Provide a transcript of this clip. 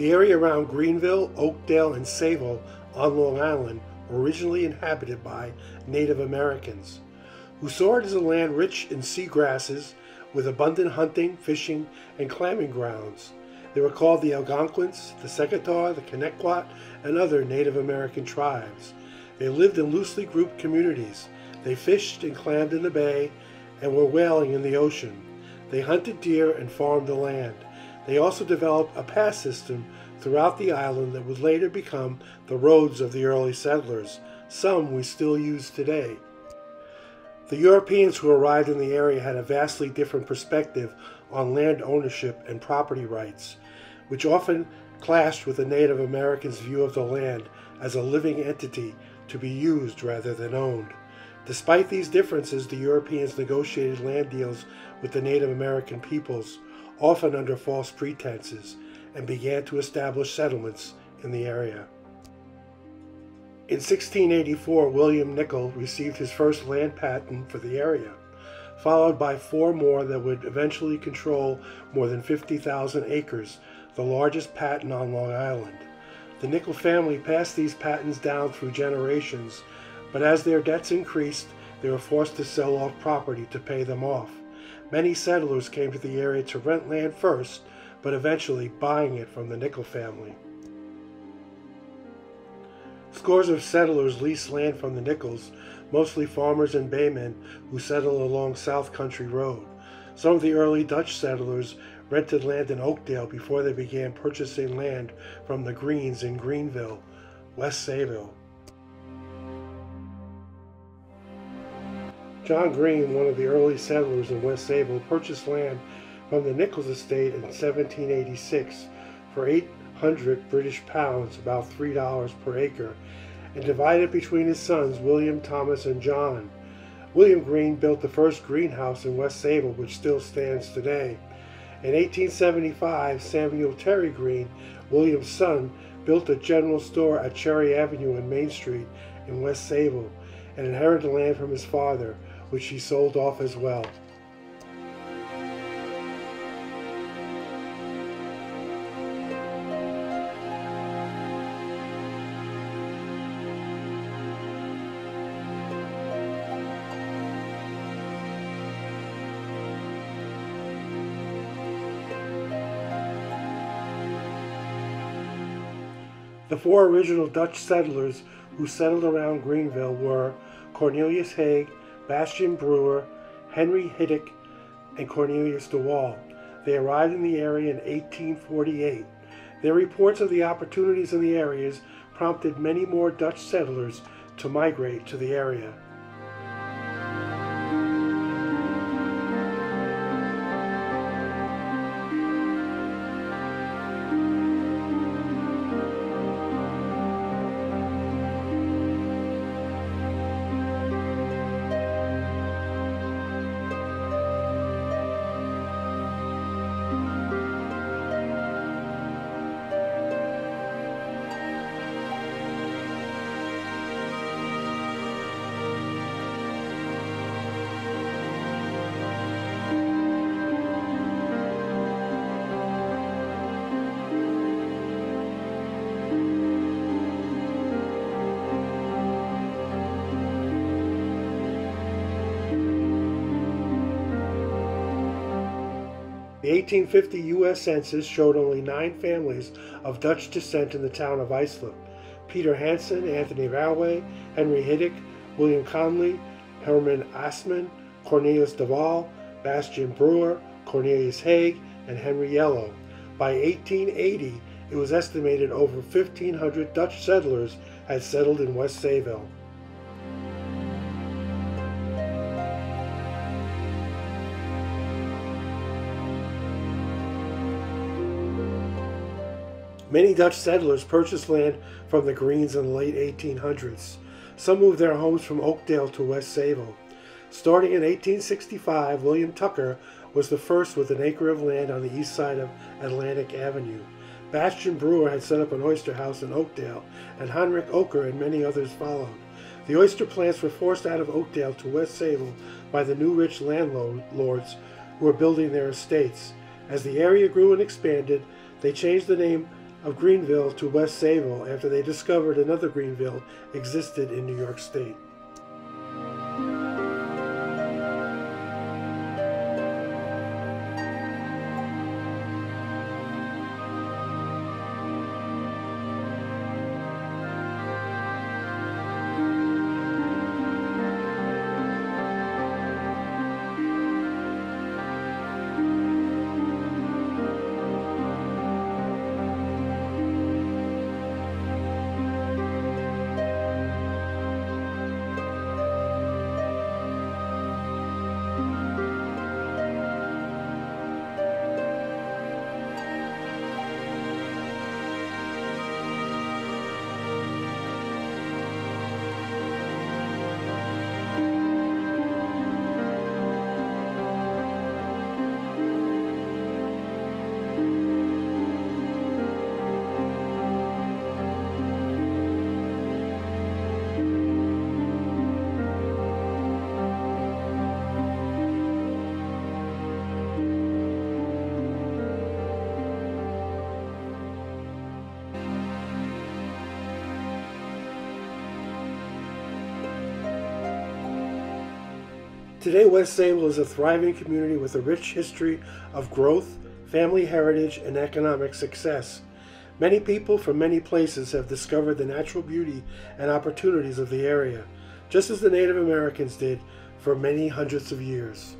The area around Greenville, Oakdale, and Sayville on Long Island were originally inhabited by Native Americans, who saw it as a land rich in seagrasses with abundant hunting, fishing, and clamming grounds. They were called the Algonquins, the Secatogue, the Connectquot, and other Native American tribes. They lived in loosely grouped communities. They fished and clammed in the bay and were whaling in the ocean. They hunted deer and farmed the land. They also developed a pass system throughout the island that would later become the roads of the early settlers, some we still use today. The Europeans who arrived in the area had a vastly different perspective on land ownership and property rights, which often clashed with the Native Americans' view of the land as a living entity to be used rather than owned. Despite these differences, the Europeans negotiated land deals with the Native American peoples, often under false pretenses, and began to establish settlements in the area. In 1684, William Nicol received his first land patent for the area, followed by 4 more that would eventually control more than 50,000 acres, the largest patent on Long Island. The Nicol family passed these patents down through generations, but as their debts increased, they were forced to sell off property to pay them off. Many settlers came to the area to rent land first, but eventually buying it from the Nicol family. Scores of settlers leased land from the Nicols, mostly farmers and baymen who settled along South Country Road. Some of the early Dutch settlers rented land in Oakdale before they began purchasing land from the Greens in Greenville, West Sayville. John Green, one of the early settlers in West Sayville, purchased land from the Nichols estate in 1786 for 800 British pounds, about $3 per acre, and divided between his sons William, Thomas, and John. William Green built the first greenhouse in West Sayville, which still stands today. In 1875, Samuel Terry Green, William's son, built a general store at Cherry Avenue and Main Street in West Sayville, and inherited the land from his father, which he sold off as well. The 4 original Dutch settlers who settled around Greenville were Cornelius Haig, Bastian Brewer, Henry Hiddick, and Cornelius de Wall. They arrived in the area in 1848. Their reports of the opportunities in the areas prompted many more Dutch settlers to migrate to the area. The 1850 U.S. Census showed only 9 families of Dutch descent in the town of Islip: Peter Hansen, Anthony Roway, Henry Hiddick, William Conley, Herman Assman, Cornelius de Wall, Bastian Brewer, Cornelius Haig, and Henry Yellow. By 1880, it was estimated over 1,500 Dutch settlers had settled in West Sayville. Many Dutch settlers purchased land from the Greens in the late 1800s. Some moved their homes from Oakdale to West Sayville. Starting in 1865, William Tucker was the first with an acre of land on the east side of Atlantic Avenue. Bastian Brewer had set up an oyster house in Oakdale, and Heinrich Oker and many others followed. The oyster plants were forced out of Oakdale to West Sayville by the new rich landlords who were building their estates. As the area grew and expanded, they changed the name of Greenville to West Sayville after they discovered another Greenville existed in New York State. Today, West Sayville is a thriving community with a rich history of growth, family heritage, and economic success. Many people from many places have discovered the natural beauty and opportunities of the area, just as the Native Americans did for many hundreds of years.